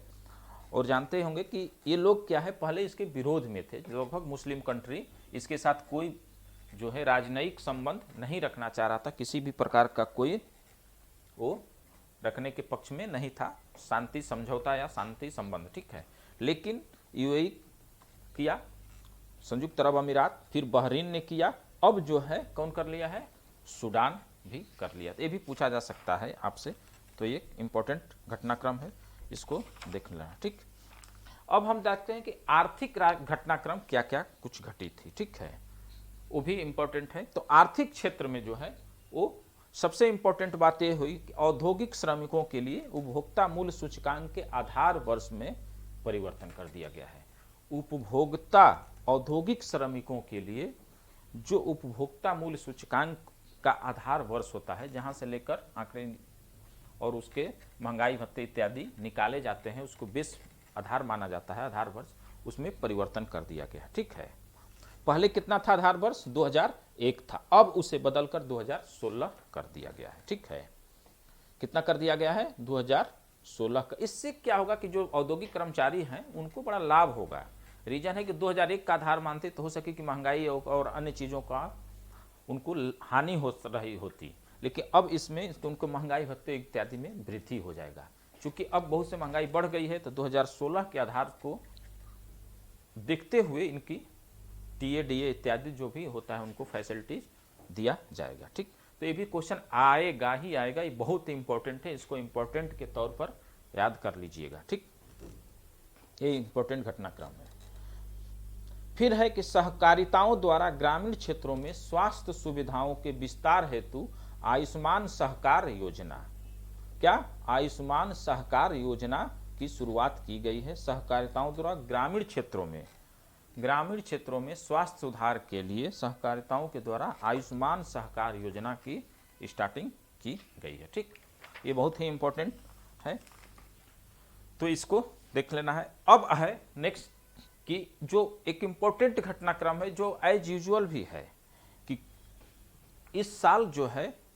और जानते होंगे कि ये लोग क्या है, पहले इसके विरोध में थे, लगभग मुस्लिम कंट्री इसके साथ कोई जो है राजनयिक संबंध नहीं रखना चाह रहा था, किसी भी प्रकार का कोई वो रखने के पक्ष में नहीं था, शांति समझौता या शांति संबंध। ठीक है, लेकिन यूएई किया, संयुक्त अरब अमीरात, फिर बहरीन ने किया, अब जो है कौन कर लिया है, सूडान भी कर लिया। ये भी पूछा जा सकता है आपसे, तो ये इंपॉर्टेंट घटनाक्रम है, इसको देख लेना। ठीक, अब हम देखते हैं कि आर्थिक घटनाक्रम क्या क्या कुछ घटी थी। ठीक है, वो भी इंपॉर्टेंट है। तो आर्थिक क्षेत्र में जो है वो सबसे इंपॉर्टेंट बात यह हुई कि औद्योगिक श्रमिकों के लिए उपभोक्ता मूल्य सूचकांक के आधार वर्ष में परिवर्तन कर दिया गया है। उपभोक्ता औद्योगिक श्रमिकों के लिए जो उपभोक्ता मूल्य सूचकांक का आधार वर्ष होता है, जहां से लेकर आंकड़े और उसके महंगाई भत्ते इत्यादि निकाले जाते हैं, उसको बेस आधार माना जाता है, आधार वर्ष, उसमें परिवर्तन कर दिया गया। ठीक है, पहले कितना था आधार वर्ष? 2001 था, अब उसे बदलकर 2016 कर दिया गया है। ठीक है, कितना कर दिया गया है? 2016 का। इससे क्या होगा कि जो औद्योगिक कर्मचारी हैं उनको बड़ा लाभ होगा। रीजन है कि 2001 का आधार मानते तो हो सके कि महंगाई और अन्य चीज़ों का उनको हानि हो रही होती, लेकिन अब इसमें उनको महंगाई भत्ते इत्यादि में वृद्धि हो जाएगा। क्योंकि अब बहुत से महंगाई बढ़ गई है, तो 2016 के आधार को देखते हुए इनकी टीए डीए इत्यादि जो भी होता है उनको फैसिलिटीज दिया जाएगा। ठीक, तो ये भी क्वेश्चन आएगा ही आएगा, ये बहुत इंपॉर्टेंट है, इसको इंपॉर्टेंट के तौर पर याद कर लीजिएगा। ठीक, ये इंपॉर्टेंट घटनाक्रम है। फिर है कि सहकारिताओं द्वारा ग्रामीण क्षेत्रों में स्वास्थ्य सुविधाओं के विस्तार हेतु आयुष्मान सहकार योजना, क्या आयुष्मान सहकार योजना की शुरुआत की गई है। सहकारिताओं द्वारा ग्रामीण क्षेत्रों में स्वास्थ्य सुधार के लिए सहकारिताओं के द्वारा आयुष्मान सहकार योजना की स्टार्टिंग की गई है। ठीक, ये बहुत ही इंपॉर्टेंट है, तो इसको देख लेना है। अब है नेक्स्ट कि जो एक इंपॉर्टेंट घटनाक्रम है जो एज यूजुअल भी है कि इस साल जो है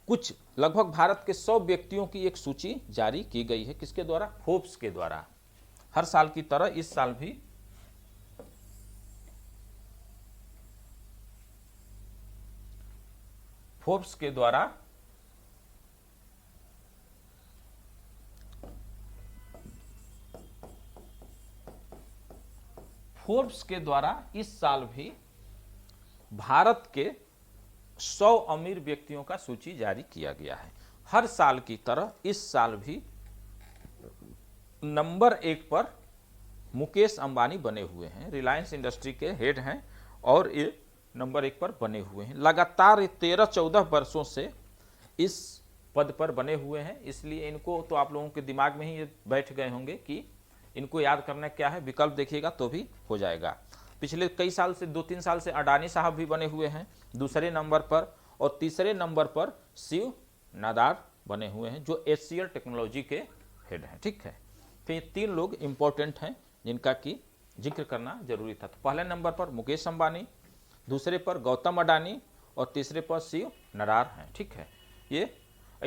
कुछ लगभग भारत के 100 व्यक्तियों की एक सूची जारी की गई है। किसके द्वारा? फोर्ब्स के द्वारा। हर साल की तरह इस साल भी फोर्ब्स के द्वारा इस साल भी भारत के 100 अमीर व्यक्तियों का सूची जारी किया गया है। हर साल की तरह इस साल भी नंबर 1 पर मुकेश अंबानी बने हुए हैं, रिलायंस इंडस्ट्री के हेड हैं और ये नंबर 1 पर बने हुए हैं। लगातार 13-14 वर्षों से इस पद पर बने हुए हैं, इसलिए इनको तो आप लोगों के दिमाग में ही ये बैठ गए होंगे कि इनको याद करना क्या है। विकल्प देखिएगा तो भी हो जाएगा। पिछले कई साल से 2-3 साल से अडानी साहब भी बने हुए हैं दूसरे नंबर पर, और तीसरे नंबर पर शिव नादार बने हुए हैं जो एचसीएल टेक्नोलॉजी के हेड हैं। ठीक है, तो ये 3 लोग इंपॉर्टेंट हैं जिनका की जिक्र करना जरूरी था। तो पहले नंबर पर मुकेश अंबानी, दूसरे पर गौतम अडानी और तीसरे पर शिव नादार हैं। ठीक है, ये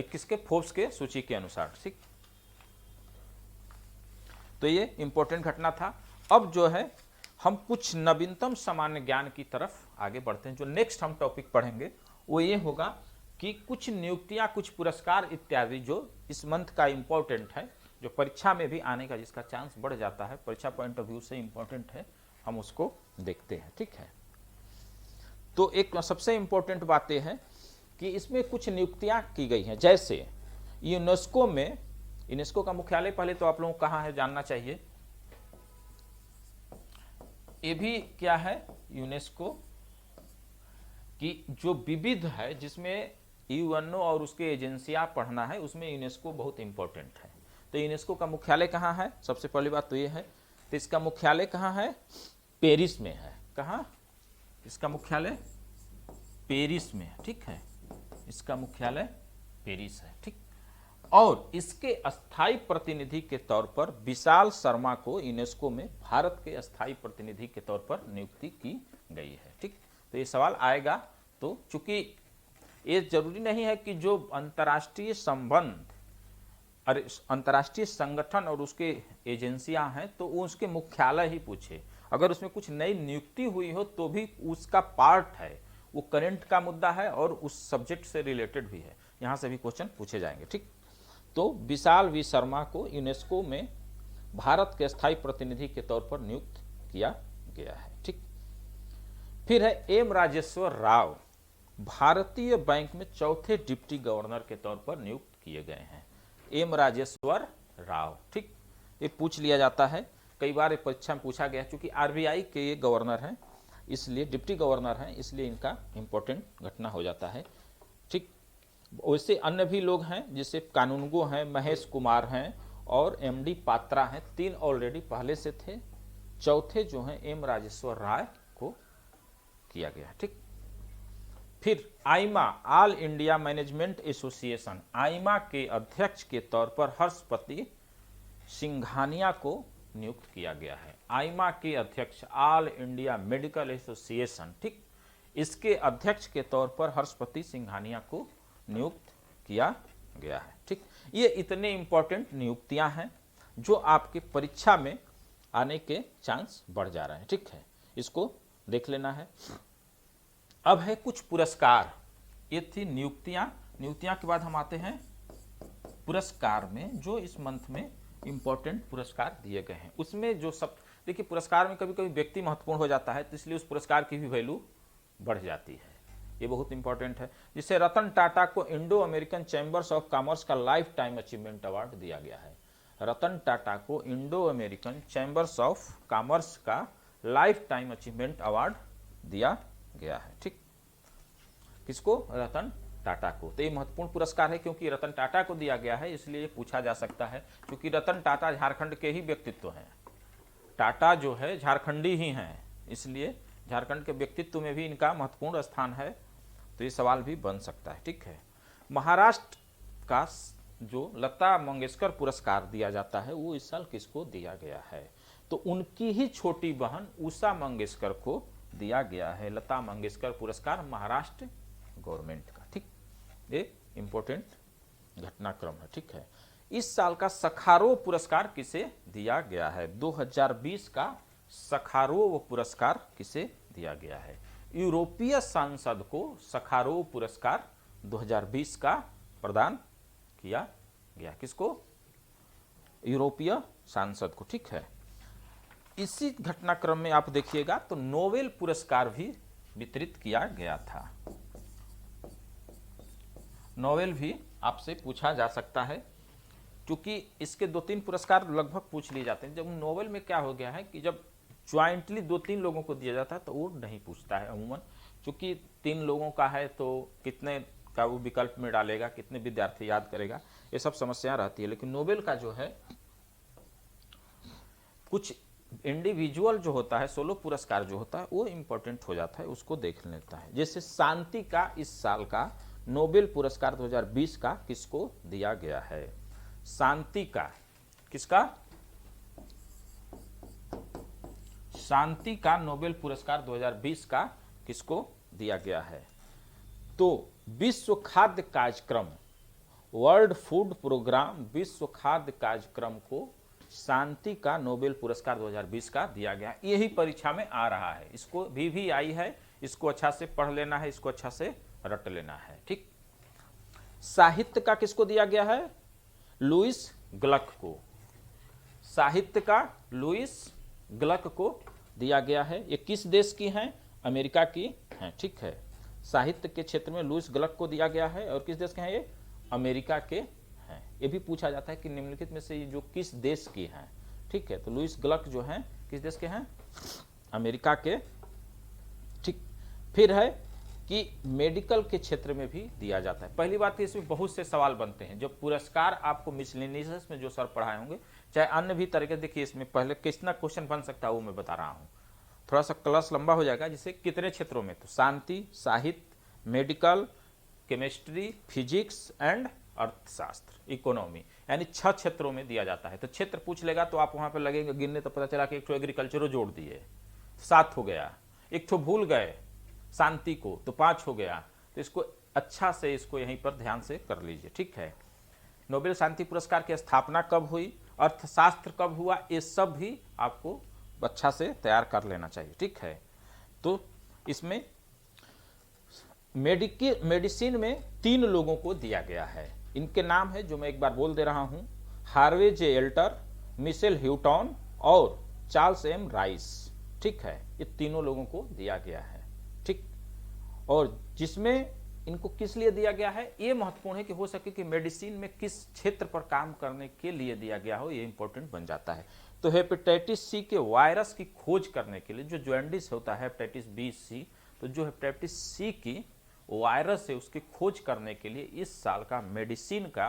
किसके? फोर्ब्स के सूची के अनुसार। ठीक, तो ये इंपॉर्टेंट घटना था। अब जो है हम कुछ नवीनतम सामान्य ज्ञान की तरफ आगे बढ़ते हैं। जो नेक्स्ट हम टॉपिक पढ़ेंगे वो ये होगा कि कुछ नियुक्तियां, कुछ पुरस्कार इत्यादि जो इस मंथ का इंपॉर्टेंट है, जो परीक्षा में भी आने का जिसका चांस बढ़ जाता है, परीक्षा पॉइंट ऑफ व्यू से इंपॉर्टेंट है, हम उसको देखते हैं। ठीक है, तो एक सबसे इंपॉर्टेंट बात यह है कि इसमें कुछ नियुक्तियां की गई हैं। जैसे यूनेस्को का मुख्यालय पहले तो आप लोगों को कहाँ है जानना चाहिए। ये भी क्या है? यूनेस्को की जो विविध है, जिसमें यूएनओ और उसके एजेंसियां पढ़ना है, उसमें यूनेस्को बहुत इंपॉर्टेंट है। तो यूनेस्को का मुख्यालय कहाँ है? सबसे पहली बात तो ये है, तो इसका मुख्यालय कहाँ है? पेरिस में है। कहाँ? इसका मुख्यालय पेरिस में है। ठीक है, इसका मुख्यालय पेरिस है। ठीक, और इसके अस्थायी प्रतिनिधि के तौर पर विशाल शर्मा को यूनेस्को में भारत के अस्थायी प्रतिनिधि के तौर पर नियुक्ति की गई है। ठीक, तो ये सवाल आएगा। तो चूंकि ये जरूरी नहीं है कि जो अंतर्राष्ट्रीय संबंध, अंतर्राष्ट्रीय संगठन और उसके एजेंसियां हैं तो वो उसके मुख्यालय ही पूछे। अगर उसमें कुछ नई नियुक्ति हुई हो तो भी उसका पार्ट है, वो करंट का मुद्दा है और उस सब्जेक्ट से रिलेटेड भी है, यहाँ से भी क्वेश्चन पूछे जाएंगे। ठीक, तो विशाल वी शर्मा को यूनेस्को में भारत के स्थायी प्रतिनिधि के तौर पर नियुक्त किया गया है। ठीक, फिर है एम राजेश्वर राव, भारतीय बैंक में चौथे डिप्टी गवर्नर के तौर पर नियुक्त किए गए हैं। एम राजेश्वर राव। ठीक, ये पूछ लिया जाता है, कई बार परीक्षा में पूछा गया, चूंकि आरबीआई के ये गवर्नर हैं, इसलिए डिप्टी गवर्नर हैं, इसलिए इनका इंपॉर्टेंट घटना हो जाता है। ठीक, वैसे अन्य भी लोग हैं, जैसे कानूनगो हैं, महेश कुमार हैं और एमडी पात्रा हैं। 3 ऑलरेडी पहले से थे, चौथे जो हैं एम राजेश्वर राय को किया गया। ठीक, फिर आईमा, ऑल इंडिया मैनेजमेंट एसोसिएशन, आईमा के अध्यक्ष के तौर पर हर्षपति सिंघानिया को नियुक्त किया गया है। आईमा के अध्यक्ष, ऑल इंडिया मेडिकल एसोसिएशन, ठीक, इसके अध्यक्ष के तौर पर हर्षपति सिंघानिया को नियुक्त किया गया है। ठीक, ये इतने इंपॉर्टेंट नियुक्तियां हैं जो आपके परीक्षा में आने के चांस बढ़ जा रहे हैं। ठीक है, इसको देख लेना है। अब है कुछ पुरस्कार। ये थी नियुक्तियां। नियुक्तियां के बाद हम आते हैं पुरस्कार में, जो इस मंथ में इंपॉर्टेंट पुरस्कार दिए गए हैं। उसमें जो सब, देखिए पुरस्कार में कभी कभी व्यक्ति महत्वपूर्ण हो जाता है, तो इसलिए उस पुरस्कार की भी वैल्यू बढ़ जाती है। ये बहुत इंपॉर्टेंट है। जिससे रतन टाटा को Indo American chambers of commerce का लाइफ टाइम अचीवमेंट अवार्ड दिया गया है। रतन टाटा को Indo American chambers of commerce का लाइफ टाइम अचीवमेंट अवार्ड दिया गया है। ठीक, किसको? रतन टाटा को। तो ये महत्वपूर्ण पुरस्कार है क्योंकि रतन टाटा को दिया गया है, इसलिए ये पूछा जा सकता है। क्योंकि रतन टाटा झारखंड के ही व्यक्तित्व हैं। टाटा जो है झारखंडी ही हैं, इसलिए झारखंड के व्यक्तित्व में भी इनका महत्वपूर्ण स्थान है। तो ये सवाल भी बन सकता है। ठीक है, महाराष्ट्र का जो लता मंगेशकर पुरस्कार दिया जाता है वो इस साल किसको दिया गया है? तो उनकी ही छोटी बहन उषा मंगेशकर को दिया गया है लता मंगेशकर पुरस्कार, महाराष्ट्र गवर्नमेंट का। ठीक, ये इंपॉर्टेंट घटनाक्रम है। ठीक है, इस साल का सखारोव पुरस्कार किसे दिया गया है? 2020 का सखारोव पुरस्कार किसे दिया गया है? यूरोपीय सांसद को सखारोव पुरस्कार 2020 का प्रदान किया गया। किसको? यूरोपीय सांसद को। ठीक है, इसी घटनाक्रम में आप देखिएगा तो नोबेल पुरस्कार भी वितरित किया गया था। नोबेल भी आपसे पूछा जा सकता है क्योंकि इसके 2-3 पुरस्कार लगभग पूछ लिए जाते हैं। जब नोबेल में क्या हो गया है कि जब ज्वाइंटली 2-3 लोगों को दिया जाता है तो वो नहीं पूछता है अमूमन, क्योंकि 3 लोगों का है तो कितने का वो विकल्प में डालेगा, कितने विद्यार्थी याद करेगा, ये सब समस्या रहती है। लेकिन नोबेल का जो है कुछ इंडिविजुअल जो होता है, सोलो पुरस्कार जो होता है वो इंपॉर्टेंट हो जाता है, उसको देख लेता है। जैसे शांति का इस साल का नोबेल पुरस्कार 2020 का किसको दिया गया है? शांति का, किसका? शांति का नोबेल पुरस्कार 2020 का किसको दिया गया है? तो विश्व खाद्य कार्यक्रम, वर्ल्ड फूड प्रोग्राम, विश्व खाद्य कार्यक्रम को शांति का नोबेल पुरस्कार 2020 का दिया गया। यही परीक्षा में आ रहा है, इसको भी आई है, इसको अच्छा से पढ़ लेना है, इसको अच्छा से रट लेना है। ठीक, साहित्य का किसको दिया गया है? लुईस ग्लक को। साहित्य का लुईस ग्लक को दिया गया है। ये किस देश की हैं? अमेरिका की हैं। ठीक है, साहित्य के क्षेत्र में लुईस ग्लक को दिया गया है। और किस देश के हैं ये? अमेरिका के हैं। ये भी पूछा जाता है कि निम्नलिखित में से ये जो किस देश की हैं। ठीक है, तो लुईस ग्लक जो हैं किस देश के हैं? अमेरिका के। ठीक, फिर है कि मेडिकल के क्षेत्र में भी दिया जाता है। पहली बात, इसमें बहुत से सवाल बनते हैं। जो पुरस्कार आपको मिसलेनियस में जो सर पढ़ाए होंगे, चाहे अन्य भी तरीके, देखिए इसमें पहले कितना क्वेश्चन बन सकता है वो मैं बता रहा हूँ। थोड़ा सा क्लास लंबा हो जाएगा। जिसे कितने क्षेत्रों में? तो शांति, साहित्य, मेडिकल, केमिस्ट्री, फिजिक्स एंड अर्थशास्त्र, इकोनॉमी, यानी 6 क्षेत्रों में दिया जाता है। तो क्षेत्र पूछ लेगा तो आप वहां पर लगेंगे गिनने, तो पता चला कि एक तो एग्रीकल्चर जोड़ दिए, 7 हो गया। एक तो भूल गए शांति को, तो 5 हो गया। तो इसको अच्छा से इसको यहीं पर ध्यान से कर लीजिए। ठीक है, नोबेल शांति पुरस्कार की स्थापना कब हुई, अर्थशास्त्र कब हुआ, ये सब भी आपको अच्छा से तैयार कर लेना चाहिए। ठीक है, तो इसमें मेडिसिन में 3 लोगों को दिया गया है। इनके नाम है जो मैं एक बार बोल दे रहा हूं, हार्वे जे एल्टर, मिशेल ह्यूटन और चार्ल्स एम राइस। ठीक है, ये तीनों लोगों को दिया गया है। ठीक, और जिसमें इनको किस लिए दिया गया है ये महत्वपूर्ण है कि हो सके कि मेडिसिन में किस क्षेत्र पर काम करने के लिए दिया गया हो, ये इंपॉर्टेंट बन जाता है। तो हेपेटाइटिस सी के वायरस की खोज करने के लिए, जो जॉन्डिस होता है हेपेटाइटिस बी सी, तो जो हेपेटाइटिस सी की वायरस है उसकी खोज करने के लिए इस साल का मेडिसिन का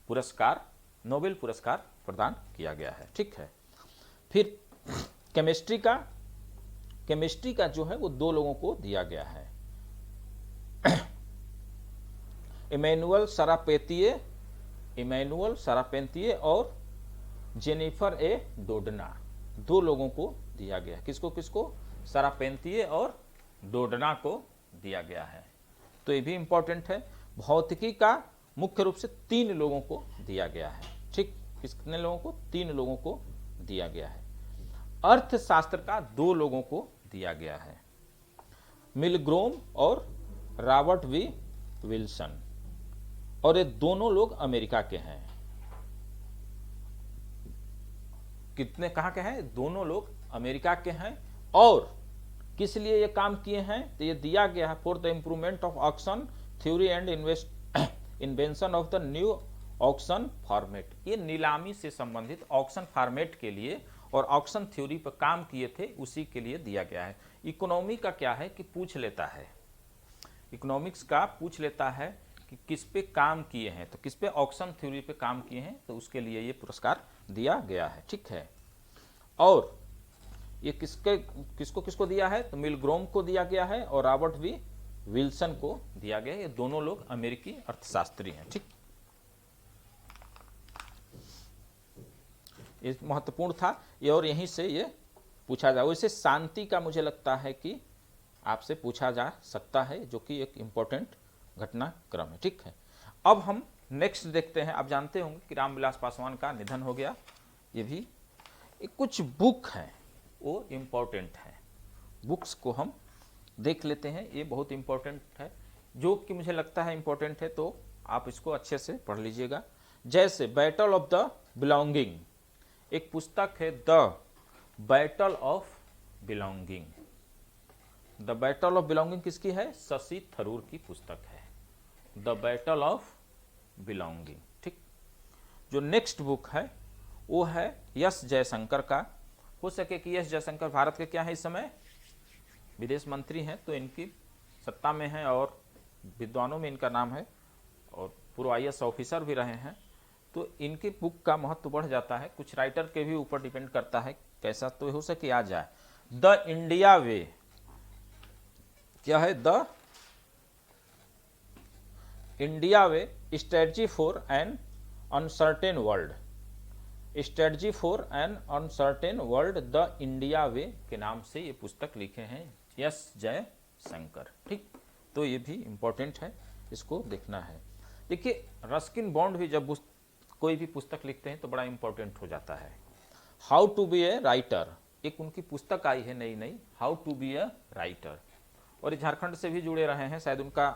पुरस्कार, नोबेल पुरस्कार प्रदान किया गया है। ठीक है, फिर केमिस्ट्री का जो है वो 2 लोगों को दिया गया है, इमैनुअल सरापेतिये और जेनिफर ए डोडना, 2 लोगों को दिया गया। किसको किसको? सरापेंतिये और डोडना को दिया गया है। तो ये भी इंपॉर्टेंट है। भौतिकी का मुख्य रूप से 3 लोगों को दिया गया है। ठीक, कितने लोगों को? 3 लोगों को दिया गया है। अर्थशास्त्र का 2 लोगों को दिया गया है, मिलग्रोम और रॉबर्ट वी विल्सन, और ये दोनों लोग अमेरिका के हैं। कितने, कहां के हैं? दोनों लोग अमेरिका के हैं। और किस लिए ये काम किए हैं? तो ये दिया गया है for the improvement of auction theory and invention of the new auction format. ये नीलामी से संबंधित ऑक्शन फॉर्मेट के लिए और ऑक्शन थ्योरी पर काम किए थे, उसी के लिए दिया गया है। इकोनॉमी का क्या है कि पूछ लेता है, इकोनॉमिक्स का पूछ लेता है कि किस पे काम किए हैं, तो किस पे? ऑक्शन थ्योरी पे काम किए हैं, तो उसके लिए ये पुरस्कार दिया गया है। ठीक है, और ये किसको किसको दिया है? तो मिलग्रोम को दिया गया है और रॉबर्ट वी विल्सन को दिया गया है। ये दोनों लोग अमेरिकी अर्थशास्त्री हैं। ठीक, ये महत्वपूर्ण था ये, और यहीं से ये पूछा जाए। वैसे शांति का मुझे लगता है कि आपसे पूछा जा सकता है, जो कि एक इंपॉर्टेंट घटनाक्रम है। ठीक है, अब हम नेक्स्ट देखते हैं। आप जानते होंगे कि रामविलास पासवान का निधन हो गया। ये भी कुछ बुक हैं वो इंपॉर्टेंट है, बुक्स को हम देख लेते हैं। ये बहुत इंपॉर्टेंट है, जो कि मुझे लगता है इंपॉर्टेंट है, तो आप इसको अच्छे से पढ़ लीजिएगा। जैसे बैटल ऑफ द बिलोंगिंग, एक पुस्तक है the battle of belonging. The battle of belonging किसकी है? शशि थरूर की पुस्तक है, द बैटल ऑफ बिलोंगिंग। ठीक, जो नेक्स्ट बुक है वो है एस जयशंकर का। हो सके कि एस जयशंकर भारत के क्या है इस समय? विदेश मंत्री हैं, तो इनकी सत्ता में है और विद्वानों में इनका नाम है, और पूर्व IAS ऑफिसर भी रहे हैं, तो इनकी बुक का महत्व बढ़ जाता है। कुछ राइटर के भी ऊपर डिपेंड करता है कैसा, तो हो सके आ जाए। द इंडिया वे, क्या है? The India way strategy for an uncertain world, strategy for an uncertain world, the India way के नाम से ये पुस्तक लिखे हैं एस जयशंकर। ठीक, तो ये भी इंपॉर्टेंट है, इसको देखना है। देखिए, रस्किन बॉन्ड भी जब कोई भी पुस्तक लिखते हैं तो बड़ा इंपॉर्टेंट हो जाता है। How to be a writer, एक उनकी पुस्तक आई है नई नई, how to be a writer, और ये झारखंड से भी जुड़े रहे हैं, शायद उनका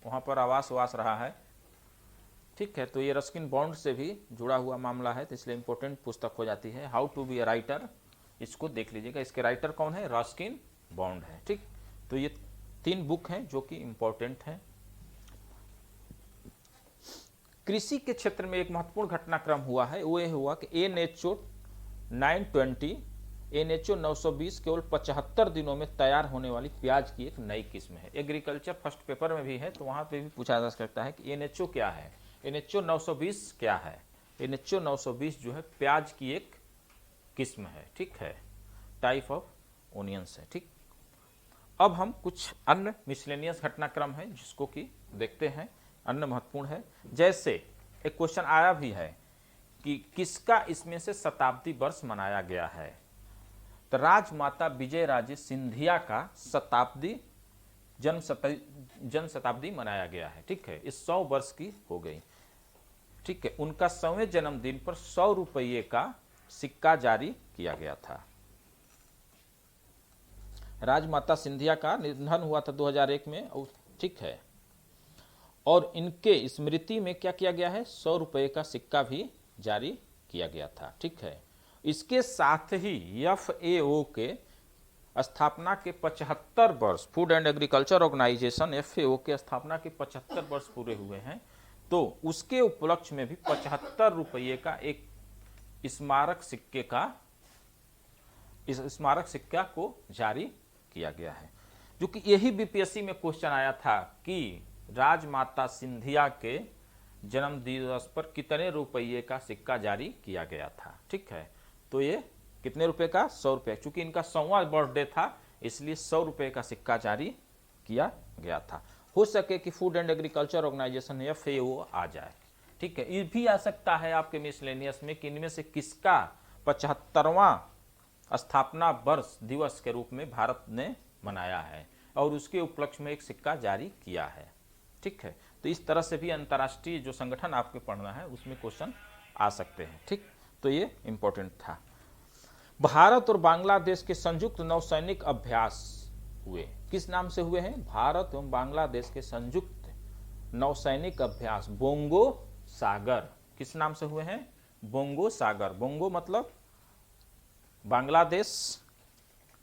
वहाँ पर आवास रहा है। ठीक है, तो ये रस्किन बॉन्ड से भी जुड़ा हुआ मामला है, तो इसलिए इंपॉर्टेंट पुस्तक हो जाती है। How to be a writer, इसको देख लीजिएगा। इसके राइटर कौन है? रस्किन बॉन्ड है। ठीक, तो ये 3 बुक हैं जो कि इंपॉर्टेंट हैं। कृषि के क्षेत्र में एक महत्वपूर्ण घटनाक्रम हुआ है, वो ये हुआ कि NHO 920 NHO 920 केवल 75 दिनों में तैयार होने वाली प्याज की एक नई किस्म है। एग्रीकल्चर फर्स्ट पेपर में भी है, तो वहां पे भी पूछा जा सकता है कि NHO क्या है, NHO 920 क्या है। NHO 920 जो है प्याज की एक किस्म है। ठीक है, टाइप ऑफ ओनियंस है। ठीक, अब हम कुछ अन्य मिसलेनियस घटनाक्रम है जिसको कि देखते हैं, अन्य महत्वपूर्ण है। जैसे एक क्वेश्चन आया भी है कि किसका इसमें से शताब्दी वर्ष मनाया गया है, तो राजमाता विजय राजे सिंधिया का जन्म शताब्दी मनाया गया है। ठीक है, इस 100 वर्ष की हो गई। ठीक है, उनका 100वें जन्मदिन पर 100 रुपये का सिक्का जारी किया गया था। राजमाता सिंधिया का निधन हुआ था 2001 में। ठीक है, और इनके स्मृति में क्या किया गया है? 100 रुपये का सिक्का भी जारी किया गया था। ठीक है, इसके साथ ही FAO के स्थापना के 75 वर्ष, food and agriculture organization FAO के स्थापना के 75 वर्ष पूरे हुए हैं, तो उसके उपलक्ष्य में भी 75 रुपये का एक स्मारक सिक्का को जारी किया गया है। जो कि यही BPSC में क्वेश्चन आया था कि राजमाता सिंधिया के जन्म दिवस पर कितने रुपये का सिक्का जारी किया गया था। ठीक है, तो ये कितने रुपए का? 100 रुपये। चूंकि इनका 100वां बर्थडे था, इसलिए 100 रुपये का सिक्का जारी किया गया था। हो सके कि food and agriculture organization FAO आ जाए, ठीक है, ये भी आ सकता है आपके मिसलेनियस में कि इनमें से किसका 75वां स्थापना वर्ष दिवस के रूप में भारत ने मनाया है और उसके उपलक्ष्य में एक सिक्का जारी किया है। ठीक है, तो इस तरह से भी अंतर्राष्ट्रीय जो संगठन आपके पढ़ना है उसमें क्वेश्चन आ सकते हैं। ठीक, तो ये इंपॉर्टेंट था। भारत और बांग्लादेश के संयुक्त नौसैनिक अभ्यास हुए, किस नाम से हुए हैं? भारत एवं बांग्लादेश के संयुक्त नौसैनिक अभ्यास बोंगो सागर, किस नाम से हुए हैं? बोंगो सागर। बोंगो मतलब बांग्लादेश।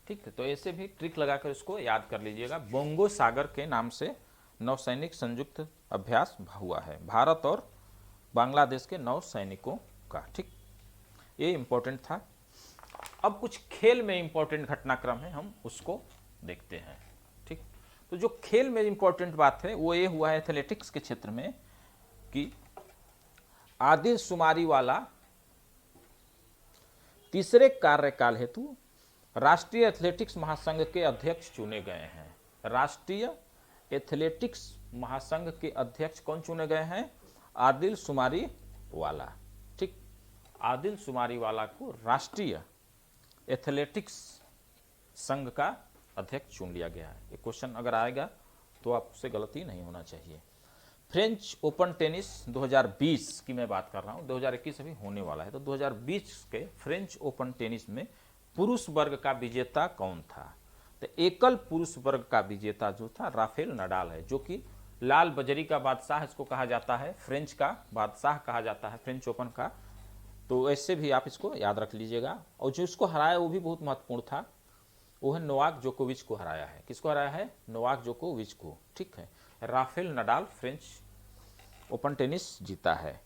ठीक है, तो ऐसे भी ट्रिक लगाकर इसको याद कर लीजिएगा। बोंगो सागर के नाम से नौसैनिक संयुक्त अभ्यास हुआ है भारत और बांग्लादेश के नौसैनिकों का। ठीक, ये इंपॉर्टेंट था। अब कुछ खेल में इंपॉर्टेंट घटनाक्रम है, हम उसको देखते हैं। ठीक, तो जो खेल में इंपॉर्टेंट बात है वो ये हुआ है एथलेटिक्स के क्षेत्र में कि आदिल शुमारीवाला तीसरे कार्यकाल हेतु राष्ट्रीय एथलेटिक्स महासंघ के अध्यक्ष चुने गए हैं। राष्ट्रीय एथलेटिक्स महासंघ के अध्यक्ष कौन चुने गए हैं? आदिल शुमारीवाला। ठीक, आदिल शुमारीवाला को राष्ट्रीय एथलेटिक्स संघ का अध्यक्ष चुन लिया गया है। ये क्वेश्चन अगर आएगा तो आपसे गलती नहीं होना चाहिए। फ्रेंच ओपन टेनिस 2020 की मैं बात कर रहा हूँ, 2021 अभी होने वाला है, तो 2020 के फ्रेंच ओपन टेनिस में पुरुष वर्ग का विजेता कौन था? तो एकल पुरुष वर्ग का विजेता जो था राफेल नडाल है, जो कि लाल बजरी का बादशाह इसको कहा जाता है, फ्रेंच का बादशाह कहा जाता है फ्रेंच ओपन का। तो ऐसे भी आप इसको याद रख लीजिएगा। और जो इसको हराया वो भी बहुत महत्वपूर्ण था, वो है नोवाक जोकोविच को हराया है। किसको हराया है? नोवाक जोकोविच को। ठीक है, Rafael Nadal French open tennis जीता है।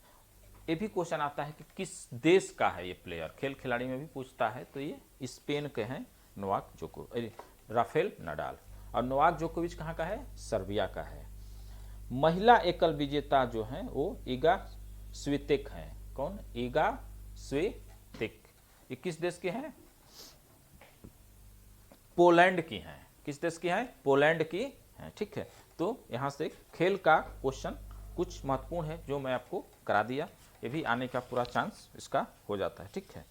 ये भी क्वेश्चन आता है कि किस देश का है ये प्लेयर, खेल खिलाड़ी में भी पूछता है। तो ये स्पेन के हैं नोवाक जोकोविच, राफेल नडाल। और नोवाक जोकोविच कहाँ का है? सर्बिया का है। महिला एकल विजेता जो है वो ईगा स्वितेक है। कौन? ईगा स्वितेक। ये किस देश के हैं? पोलैंड की हैं। किस देश की हैं? पोलैंड की हैं। ठीक है, तो यहाँ से खेल का क्वेश्चन कुछ महत्वपूर्ण है जो मैं आपको करा दिया, ये भी आने का पूरा चांस इसका हो जाता है। ठीक है।